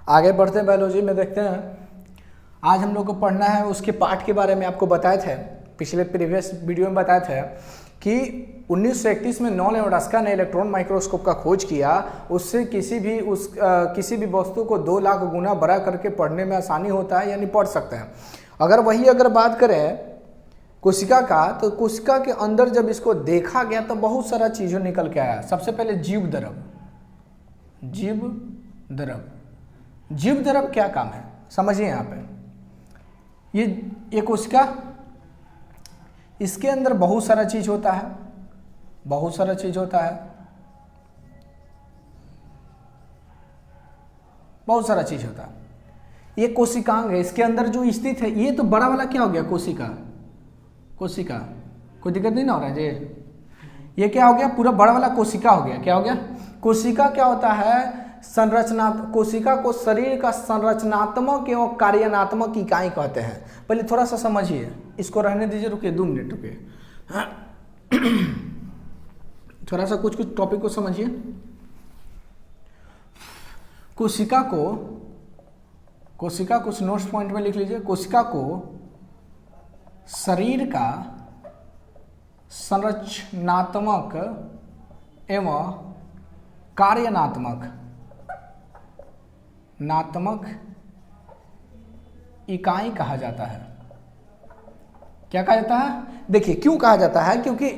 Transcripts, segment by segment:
आगे बढ़ते हैं बायोलॉजी में, देखते हैं आज हम लोग को पढ़ना है उसके पार्ट के बारे में। आपको बताए थे पिछले प्रीवियस वीडियो में बताए थे कि 1931 में नॉन नेब्रास्का ने इलेक्ट्रॉन माइक्रोस्कोप का खोज किया। उससे किसी भी वस्तु को 2 लाख गुना बड़ा करके पढ़ने में आसानी होता है, यानी पढ़ सकते हैं। अगर बात करें कोशिका का, तो कोशिका के अंदर जब इसको देखा गया तो बहुत सारा चीज़ों निकल के आया। सबसे पहले जीव द्रव क्या काम है समझिए। यहाँ पे ये कोशिका, इसके अंदर बहुत सारा चीज होता है, ये कोशिकांग है। इसके अंदर जो स्थित है, ये तो बड़ा वाला क्या हो गया, कोशिका। कोई दिक्कत नहीं ना हो रहा है जी। ये क्या हो गया, पूरा बड़ा वाला कोशिका हो गया। क्या हो गया, कोशिका क्या होता है, कोशिका को शरीर का संरचनात्मक एवं कार्यात्मक इकाई कहते हैं। पहले थोड़ा सा समझिए, इसको रहने दीजिए, रुकिए 2 मिनट रुकिए। थोड़ा सा कुछ टॉपिक को समझिए। कोशिका कुछ नोट्स पॉइंट में लिख लीजिए। कोशिका को शरीर का संरचनात्मक एवं कार्यात्मक इकाई कहा जाता है। क्या कहा जाता है, देखिए क्यों कहा जाता है, क्योंकि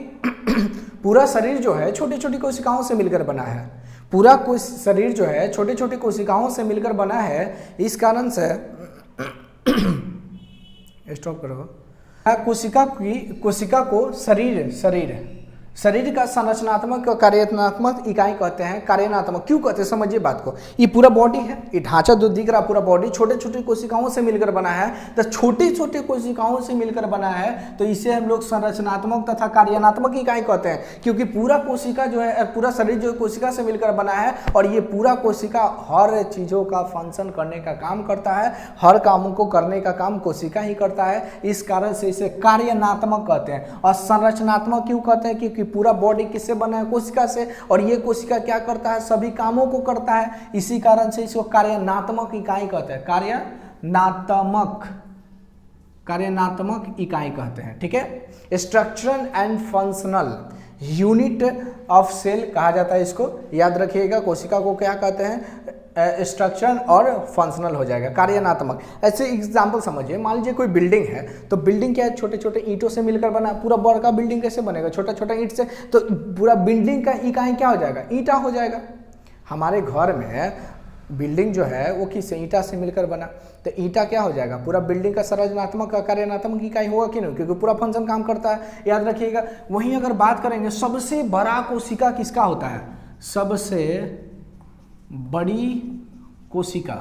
पूरा शरीर जो है छोटी छोटी कोशिकाओं से मिलकर बना है। पूरा शरीर जो है छोटी छोटी कोशिकाओं से मिलकर बना है। इस कारण से स्टॉप करो। कोशिका को शरीर का संरचनात्मक और कार्यात्मक इकाई कहते हैं। कार्यात्मक क्यों कहते हैं समझिए बात को। ये पूरा बॉडी है, ये ढांचा जो दिख रहा पूरा बॉडी छोटे छोटे कोशिकाओं से मिलकर बना है। तो छोटे छोटे कोशिकाओं से मिलकर बना है, तो इसे हम लोग संरचनात्मक तथा कार्यात्मक इकाई कहते हैं। क्योंकि पूरा कोशिका जो है, पूरा शरीर जो कोशिका से मिलकर बना है, और ये पूरा कोशिका हर चीज़ों का फंक्शन करने का काम करता है। हर कामों को करने का काम कोशिका ही करता है। इस कारण से इसे कार्यात्मक कहते हैं। और संरचनात्मक क्यों कहते हैं, क्योंकि पूरा बॉडी किससे बना है, कोशिका से, और ये कोशिका क्या करता है, सभी कामों को करता है। इसी कारण से इसको कार्यात्मक इकाई कहते हैं। कार्यात्मक इकाई कहते हैं। ठीक है, structural and functional unit of cell कहा जाता है इसको, याद रखिएगा। कोशिका को क्या कहते हैं, स्ट्रक्चरल और फंक्शनल हो जाएगा, कार्यात्मक। ऐसे एग्जांपल समझिए, मान लीजिए कोई बिल्डिंग है, तो बिल्डिंग क्या है, छोटे छोटे ईंटों से मिलकर बना। पूरा बड़ा बिल्डिंग कैसे बनेगा, छोटा छोटा ईंट से। तो पूरा बिल्डिंग का इकाई क्या हो जाएगा, ईंटा हो जाएगा। हमारे घर में बिल्डिंग जो है वो किस ईंटा से मिलकर बना, तो ईंटा क्या हो जाएगा, पूरा बिल्डिंग का संरचनात्मक कार्यात्मक इकाई होगा कि नहीं, क्योंकि पूरा फंक्शन काम करता है, याद रखिएगा। वहीं अगर बात करेंगे, सबसे बड़ा कोशिका किसका होता है, सबसे बड़ी कोशिका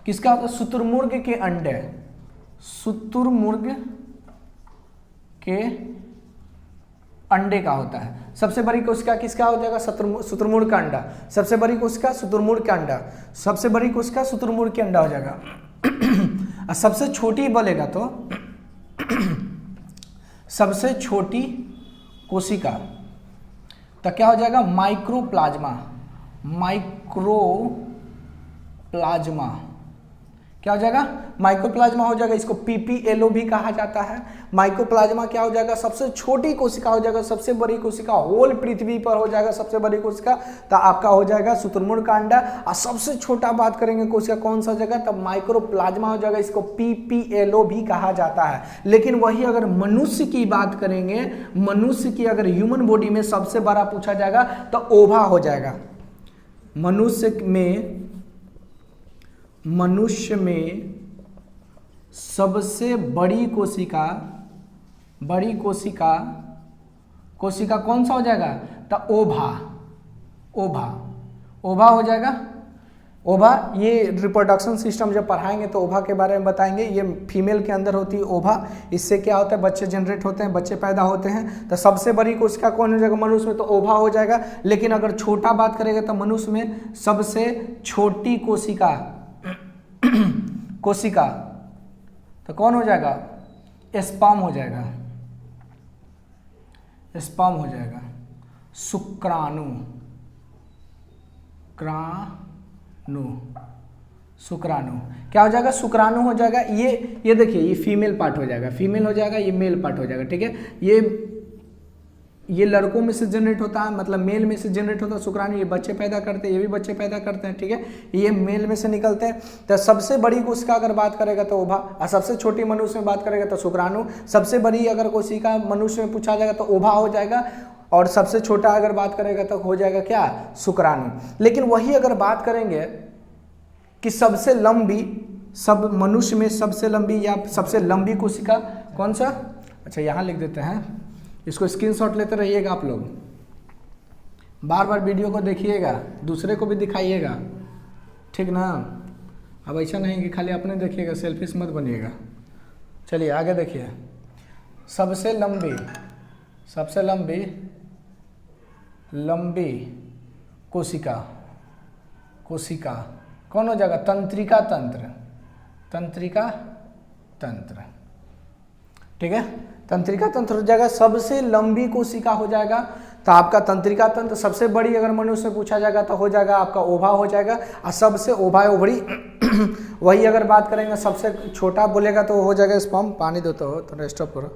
किसका होता है, शुतुरमुर्ग के अंडे। शुतुरमुर्ग के अंडे का होता है। सबसे बड़ी कोशिका किसका हो जाएगा, शुतुरमुर्ग का अंडा। सबसे बड़ी कोशिका शुतुरमुर्ग का अंडा, सबसे बड़ी कोशिका शुतुरमुर्ग के अंडा हो जाएगा। और सबसे छोटी बोलेगा तो सबसे छोटी कोशिका तो क्या हो जाएगा, माइक्रोप्लाज्मा। क्या हो जाएगा, माइक्रोप्लाज्मा हो जाएगा। इसको पीपीएलओ भी कहा जाता है। माइक्रोप्लाज्मा क्या हो जाएगा, सबसे छोटी कोशिका हो जाएगा। सबसे बड़ी कोशिका होल पृथ्वी पर हो जाएगा, सबसे बड़ी कोशिका तो आपका हो जाएगा शुतुरमुर्ग का अंडा। और सबसे छोटा बात करेंगे कोशिका कौन सा जगह, तब माइक्रोप्लाज्मा हो जाएगा। इसको पीपीएलओ भी कहा जाता है। लेकिन वही अगर मनुष्य की बात करेंगे, मनुष्य की अगर ह्यूमन बॉडी में सबसे बड़ा पूछा जाएगा तो ओवा हो जाएगा। मनुष्य में सबसे बड़ी कोशिका कौन सा हो जाएगा, तो ओवा हो जाएगा। ओवा, ये रिप्रोडक्शन सिस्टम जब पढ़ाएंगे तो ओवा के बारे में बताएंगे। ये फीमेल के अंदर होती है ओवा। इससे क्या होता है, बच्चे जनरेट होते हैं, बच्चे पैदा होते हैं। तो सबसे बड़ी कोशिका कौन हो जाएगा मनुष्य में, तो ओवा हो जाएगा। लेकिन अगर छोटा बात करेंगे तो मनुष्य में सबसे छोटी कोशिका तो कौन हो जाएगा, स्पर्म हो जाएगा। शुक्राणु शुक्राणु क्या हो जाएगा, शुक्राणु हो जाएगा। ये देखिए, ये फीमेल पार्ट हो जाएगा, फीमेल हो जाएगा, ये मेल पार्ट हो जाएगा, ठीक है। ये लड़कों में से जनरेट होता है, मतलब मेल में से जनरेट होता है शुक्राणु, ये बच्चे पैदा करते हैं, ये भी बच्चे पैदा करते हैं, ठीक है। ये मेल में से निकलते हैं। तो सबसे बड़ी कोशिका अगर बात करेगा तो ओभा, और सबसे छोटी मनुष्य में बात करेगा तो शुक्राणु। सबसे बड़ी अगर कोशिका मनुष्य में पूछा जाएगा तो ओभा हो जाएगा, और सबसे छोटा अगर बात करेगा तो हो जाएगा क्या, शुक्राणु। लेकिन वही अगर बात करेंगे कि सबसे लंबी, सब मनुष्य में सबसे लंबी या सबसे लंबी कोशिका कौन सा, अच्छा यहाँ लिख देते हैं, इसको स्क्रीनशॉट लेते रहिएगा आप लोग, बार बार वीडियो को देखिएगा, दूसरे को भी दिखाइएगा, ठीक ना। अब ऐसा नहीं कि खाली अपने देखिएगा, सेल्फिश मत बनिएगा। चलिए आगे देखिए, सबसे लंबी कोशिका कौन हो जाएगा, तंत्रिका तंत्र, ठीक है। तंत्रिका तंत्र हो जाएगा, सबसे लंबी कोशिका हो जाएगा। तो आपका तंत्रिका तंत्र सबसे बड़ी अगर मनुष्य से पूछा जाएगा तो हो जाएगा आपका ओभा हो जाएगा, और सबसे ओभा ओभरी वही अगर बात करेंगे सबसे छोटा बोलेगा तो हो जाएगा स्पर्म। पानी देते हो तो स्टॉप करो।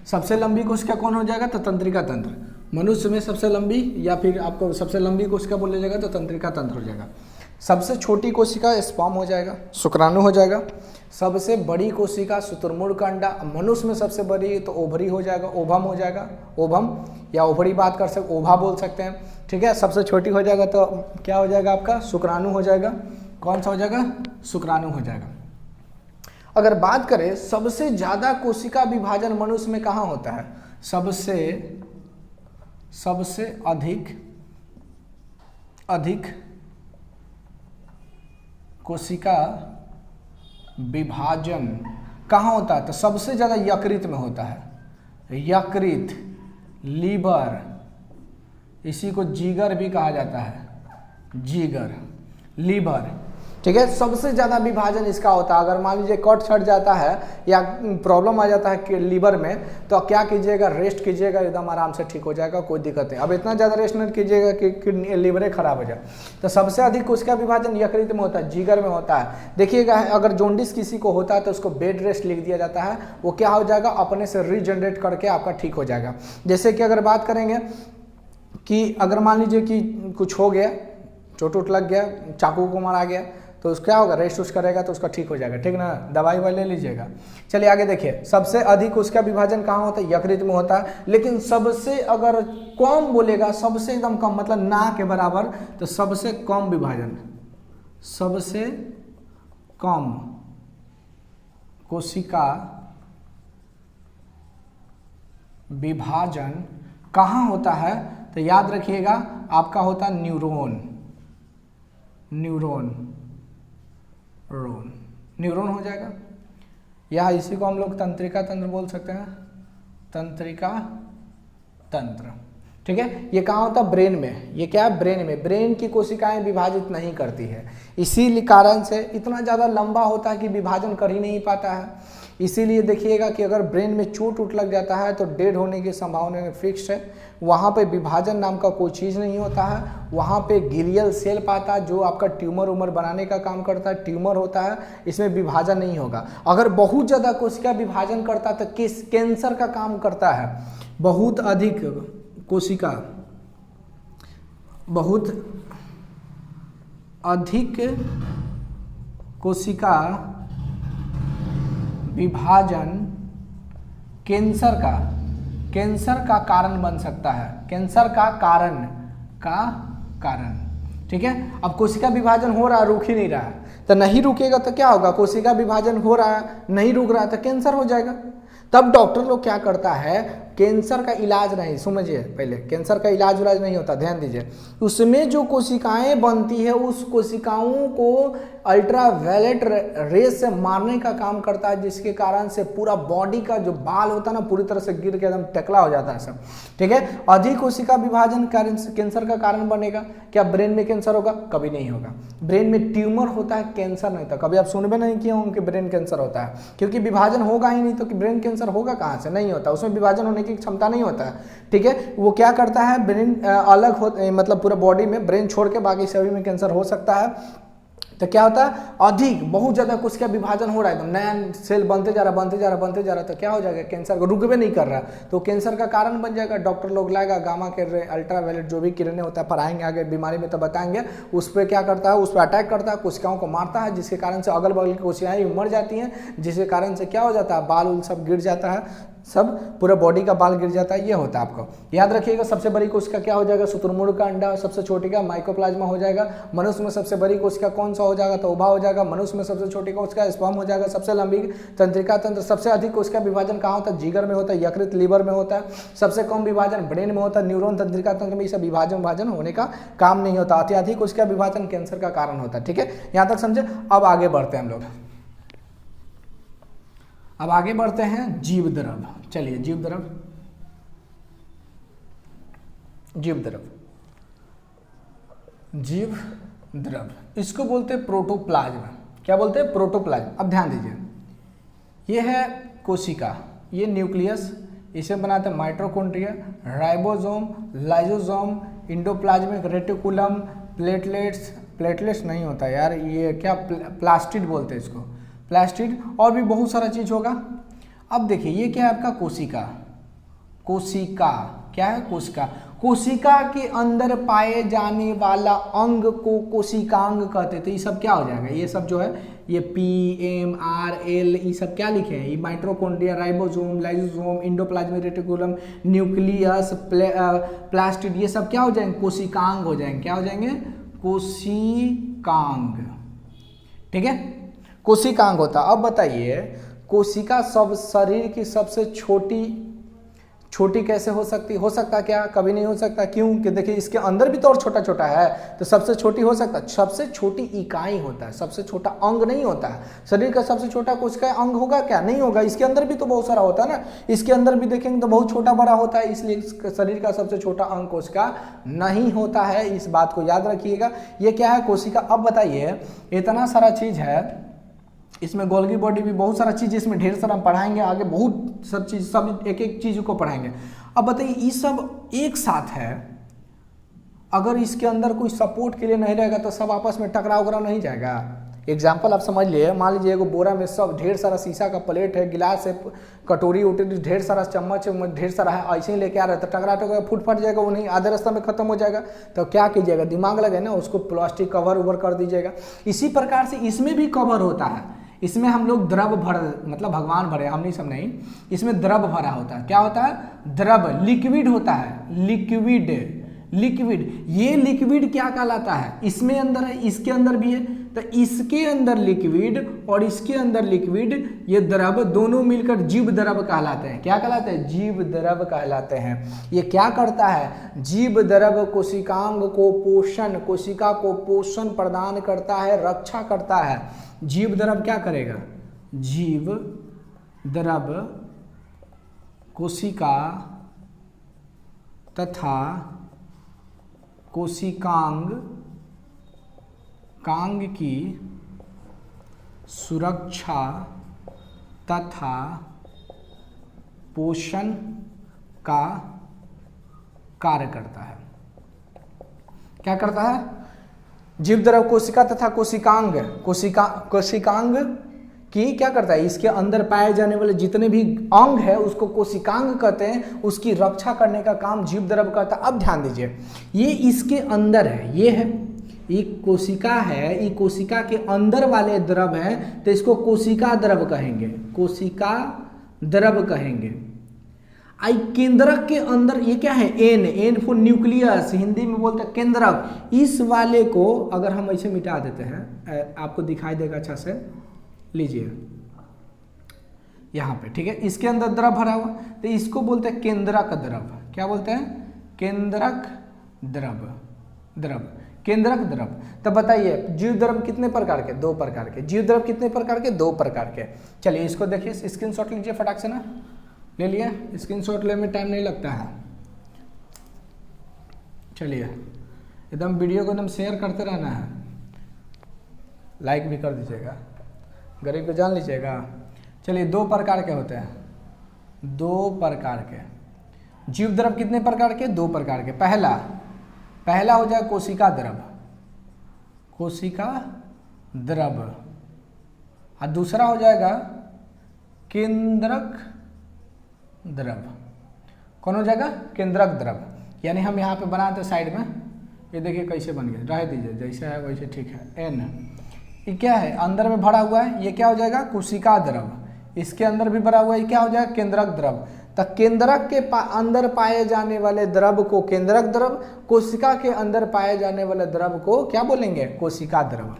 सबसे लंबी कोशिका कौन हो जाएगा, तो तंत्रिका तंत्र। मनुष्य में सबसे लंबी, या फिर आपको सबसे लंबी कोशिका बोला जाएगा तो तंत्रिका तंत्र हो जाएगा। सबसे छोटी कोशिका स्पर्म हो जाएगा, शुक्राणु हो जाएगा। सबसे बड़ी कोशिका शुतुरमुर्ग का अंडा, मनुष्य में सबसे बड़ी तो ओभरी हो जाएगा, ओभम हो जाएगा, ओभम या ओभरी बात कर सकते, ओभा बोल सकते हैं, ठीक है। सबसे छोटी हो जाएगा तो क्या हो जाएगा आपका, शुक्राणु हो जाएगा। कौन सा हो जाएगा, शुक्राणु हो जाएगा। अगर बात करें सबसे ज्यादा कोशिका विभाजन मनुष्य में कहाँ होता है, सबसे अधिक कोशिका विभाजन कहाँ होता है, तो सबसे ज़्यादा यकृत में होता है। यकृत, लीवर, इसी को जिगर भी कहा जाता है, जिगर, लीवर, ठीक है। सबसे ज़्यादा विभाजन इसका होता है। अगर मान लीजिए कट छट जाता है या प्रॉब्लम आ जाता है कि लीवर में, तो क्या कीजिएगा, रेस्ट कीजिएगा, एकदम आराम से ठीक हो जाएगा, कोई दिक्कत नहीं। अब इतना ज़्यादा रेस्ट नहीं कीजिएगा कि लीवरे खराब हो जाए। तो सबसे अधिक कोशिका विभाजन यकृत में होता है, जिगर में होता है। देखिएगा, अगर जॉन्डिस किसी को होता है तो उसको बेड रेस्ट लिख दिया जाता है, वो क्या हो जाएगा, अपने से रीजनरेट करके आपका ठीक हो जाएगा। जैसे कि अगर बात करेंगे कि अगर मान लीजिए कि कुछ हो गया, चोट वोट लग गया, चाकू को मारा गया, तो उसका क्या होगा, रेस्ट उस करेगा तो उसका ठीक हो जाएगा, ठीक ना। दवाई वाई ले लीजिएगा। चलिए आगे देखिए, सबसे अधिक उसका विभाजन कहाँ होता है, यकृत में होता है। लेकिन सबसे अगर कम बोलेगा, सबसे एकदम कम मतलब ना के बराबर, तो सबसे कम विभाजन, सबसे कम कोशिका विभाजन कहाँ होता है, तो याद रखिएगा आपका होता है न्यूरॉन हो जाएगा, या इसी को हम लोग तंत्रिका तंत्र बोल सकते हैं, तंत्रिका तंत्र, ठीक है। ये कहाँ होता है, ब्रेन में। ये क्या है, ब्रेन में। ब्रेन की कोशिकाएं विभाजित नहीं करती है, इसी कारण से इतना ज़्यादा लंबा होता है कि विभाजन कर ही नहीं पाता है। इसीलिए देखिएगा कि अगर ब्रेन में चोट उठ लग जाता है तो डेड होने की संभावना फिक्स है। वहाँ पे विभाजन नाम का कोई चीज़ नहीं होता है। वहाँ पे गिलियल सेल पाता है जो आपका ट्यूमर उमर बनाने का काम करता है, ट्यूमर होता है, इसमें विभाजन नहीं होगा। अगर बहुत ज़्यादा कोशिका विभाजन करता है तो कैंसर का काम करता है। बहुत अधिक कोशिका, बहुत अधिक कोशिका विभाजन कैंसर का कारण बन सकता है, कैंसर का कारण, ठीक है। अब कोशिका विभाजन हो रहा है, रुक ही नहीं रहा है, तो नहीं रुकेगा तो क्या होगा, कोशिका विभाजन हो रहा है, नहीं रुक रहा है तो कैंसर हो जाएगा। तब डॉक्टर लोग क्या करता है, कैंसर का इलाज नहीं, समझिए पहले, कैंसर का इलाज नहीं होता, ध्यान दीजिए। उसमें जो कोशिकाएं बनती है उस कोशिकाओं को अल्ट्रावायलेट रेस से मारने का काम करता है, जिसके कारण से पूरा बॉडी का जो बाल होता है ना पूरी तरह से गिर के एकदम टकला हो जाता है सब, ठीक है। अधिक कोशिका विभाजन कैंसर का कारण बनेगा। क्या ब्रेन में कैंसर होगा? कभी नहीं होगा। ब्रेन में ट्यूमर होता है, कैंसर नहीं था। कभी आप सुनबे नहीं किए होंगे कि ब्रेन कैंसर होता है, क्योंकि विभाजन होगा ही नहीं, तो कि ब्रेन कैंसर होगा कहाँ से, नहीं होता। उसमें विभाजन होने की की क्षमता नहीं होता है, ठीक है। वो क्या करता है, ब्रेन अलग हो, मतलब पूरा बॉडी में ब्रेन छोड़ के बाकी सभी में कैंसर हो सकता है। तो क्या होता है, अधिक बहुत ज़्यादा कोशिका विभाजन हो रहा है, एकदम नया सेल बनते जा रहा, तो क्या हो जाएगा, कैंसर को रुकवे नहीं कर रहा, तो कैंसर का कारण बन जाएगा। डॉक्टर लोग लाएगा गामा के रे, अल्ट्रावायलेट जो भी किरणें होता है, पढ़ाएंगे आगे बीमारी में तो बताएंगे, उस पर क्या करता है, उस पर अटैक करता है, कोशिकाओं को मारता है, जिसके कारण से अगल बगल की कोशिकाएं मर जाती हैं, जिसके कारण से क्या हो जाता है, बाल उल सब गिर जाता है, सब पूरा बॉडी का बाल गिर जाता है। ये होता है, आपको याद रखिएगा। सबसे बड़ी कोशिका क्या हो जाएगा, शुतुरमुर्ग का अंडा, सबसे छोटी का माइकोप्लाज्मा हो जाएगा। मनुष्य में सबसे बड़ी कोशिका कौन सा हो जाएगा, तो ओवा हो जाएगा। मनुष्य में सबसे छोटी कोशिका स्पर्म हो जाएगा। सबसे लंबी तंत्रिका तंत्र, सबसे अधिक कोशिका विभाजन कहाँ होता है, जिगर में होता है, यकृत लीवर में होता है। सबसे कम विभाजन ब्रेन में होता है, न्यूरॉन तंत्रिका तंत्र में। ये सब विभाजन होने का काम नहीं होता। अत्यधिक कोशिका विभाजन कैंसर का कारण होता है, ठीक है, यहाँ तक समझे। अब आगे बढ़ते हैं हम लोग, अब आगे बढ़ते हैं जीव द्रव। चलिए जीव द्रव, जीव द्रव इसको बोलते हैं प्रोटोप्लाज्म। क्या बोलते हैं, प्रोटोप्लाज्म। अब ध्यान दीजिए, ये है कोशिका, ये न्यूक्लियस, इसे बनाते हैं mitochondria, ribosome, lysosome, endoplasmic reticulum, platelets नहीं होता यार, ये क्या प्लास्टिड बोलते हैं इसको, प्लास्टिड, और भी बहुत सारा चीज होगा। अब देखिए ये क्या है आपका कोशिका, कोशिका क्या है, कोशिका। कोशिका के अंदर पाए जाने वाला अंग को कोशिकांग कहते हैं। तो ये सब क्या हो जाएगा, ये सब जो है ये PMRL, ये सब क्या लिखे हैं, ये mitochondria, ribosome, lysosome, endoplasmic reticulum, nucleus, plastid, ये सब क्या हो जाएंगे, कोशिकांग हो जाएंगे। क्या हो जाएंगे, कोशिकांग, ठीक है, कोशिकांग होता। अब बताइए कोशिका सब शरीर की सबसे छोटी कैसे हो सकता क्या, कभी नहीं हो सकता। क्यों कि देखिए इसके अंदर भी तो और छोटा छोटा है, तो सबसे छोटी हो सकता, सबसे छोटी इकाई होता है, सबसे छोटा अंग नहीं होता है। शरीर का सबसे छोटा कोशिका अंग होगा क्या, नहीं होगा। इसके अंदर भी तो बहुत सारा होता है ना, इसके अंदर भी देखेंगे तो बहुत छोटा बड़ा होता है, इसलिए शरीर का सबसे छोटा अंग कोशिका नहीं होता है। इस बात को याद रखिएगा। ये क्या है, कोशिका। अब बताइए इतना सारा चीज है इसमें, गोल्गी बॉडी भी बहुत सारा चीज, इसमें ढेर सारा पढ़ाएंगे आगे, बहुत सब चीज, सब एक एक चीज को पढ़ाएंगे। अब बताइए ये सब एक साथ है, अगर इसके अंदर कोई सपोर्ट के लिए नहीं रहेगा तो सब आपस में टकराव वगैरह नहीं जाएगा। एग्जाम्पल आप समझ लिए, मान लीजिए एगो बोरा में सब ढेर सारा शीशा का प्लेट है, गिलास है, कटोरी उटोरी, ढेर सारा चम्मच है, ढेर सारा है, ऐसे ही लेके आ रहा है, तो टकरा फट जाएगा, वो नहीं आधे रास्ता में खत्म हो जाएगा। तो क्या कीजिएगा, दिमाग लगे ना, उसको प्लास्टिक कवर उवर कर दीजिएगा। इसी प्रकार से इसमें भी कवर होता है, इसमें हम लोग द्रव भर, मतलब भगवान भरे, हम नहीं सब नहीं, इसमें द्रव भरा होता है। क्या होता है, द्रव, लिक्विड होता है, लिक्विड। ये लिक्विड क्या कहलाता है, इसमें अंदर है, इसके अंदर भी है, तो इसके अंदर लिक्विड और इसके अंदर लिक्विड, ये द्रव दोनों मिलकर जीव द्रव कहलाते हैं। क्या कहलाते हैं, जीव द्रव कहलाते हैं। ये क्या करता है, जीव द्रव कोशिकांग को पोषण, कोशिका को पोषण प्रदान करता है, रक्षा करता है। जीव द्रव क्या करेगा, जीव द्रव कोशिका तथा कोशिकांग की सुरक्षा तथा पोषण का कार्य करता है। क्या करता है, जीव द्रव कोशिका तथा कोशिकांग की क्या करता है, इसके अंदर पाए जाने वाले जितने भी अंग है उसको कोशिकांग कहते हैं, उसकी रक्षा करने का काम जीव द्रव करता है। अब ध्यान दीजिए, ये इसके अंदर है, ये है, ये कोशिका है, ये कोशिका के अंदर वाले द्रव हैं, तो इसको कोशिका द्रव कहेंगे, कोशिका द्रव कहेंगे। आई केंद्रक के अंदर ये क्या है, एन फॉर न्यूक्लियस, हिंदी में बोलते हैं केंद्रक। इस वाले को अगर हम ऐसे मिटा देते हैं, आपको दिखाई देगा अच्छा से, लीजिए यहाँ पे, ठीक है, इसके अंदर द्रव भरा हुआ, तो इसको बोलते हैं केंद्रक द्रव। क्या बोलते हैं, केंद्रक द्रव, केंद्रक द्रव। तो बताइए जीव द्रव कितने प्रकार के, दो प्रकार के। जीव द्रव कितने प्रकार के, दो प्रकार के। चलिए इसको देखिए, स्क्रीनशॉट लीजिए फटाक से ना, ले लिए, स्क्रीनशॉट लेने में टाइम नहीं लगता है। चलिए एकदम वीडियो को एकदम शेयर करते रहना है, लाइक भी कर दीजिएगा, गरीब को जान लीजिएगा। चलिए दो प्रकार के होते हैं, दो प्रकार के, जीव द्रव कितने प्रकार के? 2 प्रकार के। पहला हो जाएगा कोशिका द्रव, कोशिका द्रव, और दूसरा हो जाएगा केंद्रक द्रव। कौन हो जाएगा? केंद्रक द्रव। यानी हम यहाँ पे बनाते साइड में, ये देखिए कैसे बन गया, रह दीजिए जैसे है वैसे ठीक है। एन ये क्या है? अंदर में भरा हुआ है, ये क्या हो जाएगा? कोशिका द्रव। इसके अंदर भी भरा हुआ है, ये क्या हो जाएगा? केंद्रक द्रव। तो केंद्रक के अंदर पाए जाने वाले द्रव को केंद्रक द्रव, कोशिका के अंदर पाए जाने वाले द्रव को क्या बोलेंगे? कोशिका द्रव।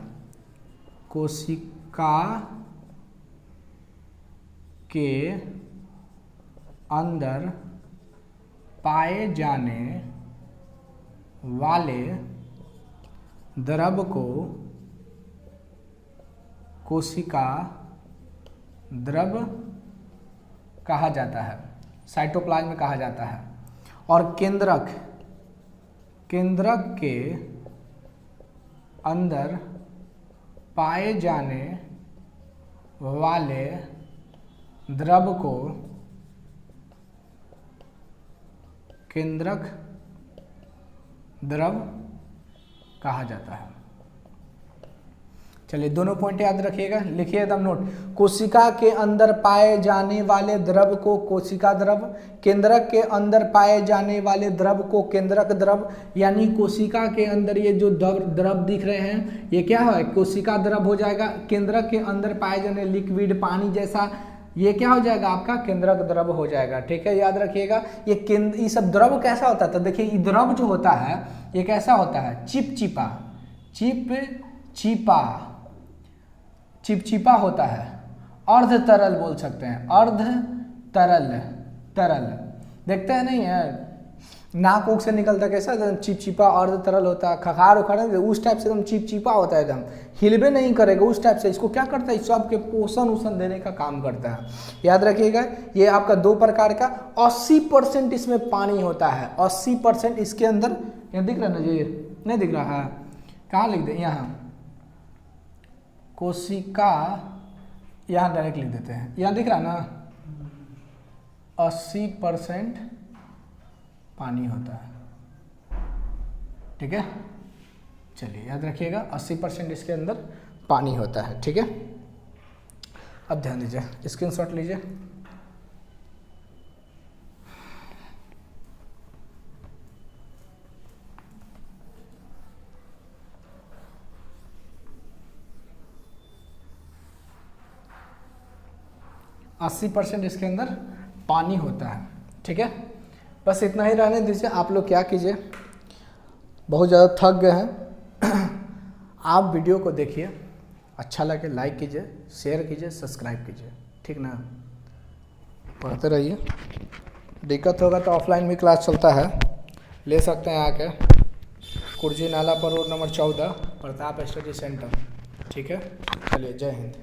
कोशिका के अंदर पाए जाने वाले द्रव को कोशिका द्रव कहा जाता है, साइटोप्लाज्म कहा जाता है। और केंद्रक के अंदर पाए जाने वाले द्रव को केंद्रक द्रव कहा जाता है। चलिए दोनों पॉइंट याद रखिएगा, लिखिए एकदम नोट। कोशिका के अंदर पाए जाने वाले द्रव को कोशिका द्रव, केंद्रक के अंदर पाए जाने वाले द्रव को केंद्रक द्रव। यानी कोशिका के अंदर ये जो द्रव दिख रहे हैं ये क्या है? कोशिका द्रव हो जाएगा। केंद्रक के अंदर पाए जाने लिक्विड पानी जैसा ये क्या हो जाएगा? आपका केंद्रक द्रव हो जाएगा। ठीक है, याद रखिएगा। ये सब द्रव कैसा होता है? तो देखिए ये द्रव जो होता है ये कैसा होता है? चिपचिपा होता है। अर्ध तरल बोल सकते हैं, अर्ध तरल। देखते हैं नहीं है नाक उक से निकलता कैसा एकदम चिपचिपा अर्ध तरल होता है। खखार उखाड़ उस टाइप से एकदम चिपचिपा होता है, एकदम हिलबे नहीं करेगा उस टाइप से। इसको क्या करता है? सबके पोषण उषण देने का काम करता है। याद रखिएगा ये आपका 2 प्रकार का। 80% इसमें पानी होता है, 80% इसके अंदर। यहाँ दिख रहा है ना जी? नहीं दिख रहा है? कहाँ लिख दे? यहाँ कोशिका, यहाँ डायरेक्ट लिख देते हैं। यहाँ दिख रहा ना 80% पानी होता है। ठीक है, चलिए याद रखिएगा 80% इसके अंदर पानी होता है। ठीक है, अब ध्यान दीजिए, स्क्रीनशॉट लीजिए। अस्सी % इसके अंदर पानी होता है। ठीक है, बस इतना ही रहने दीजिए। आप लोग क्या कीजिए, बहुत ज़्यादा थक गए हैं आप वीडियो को देखिए, अच्छा लगे लाइक कीजिए, शेयर कीजिए, सब्सक्राइब कीजिए। ठीक ना, पढ़ते रहिए। दिक्कत होगा तो ऑफलाइन भी क्लास चलता है, ले सकते हैं आके। कुर्जी नाला पर road number 14 Pratap study centre. ठीक है, चलिए जय हिंद।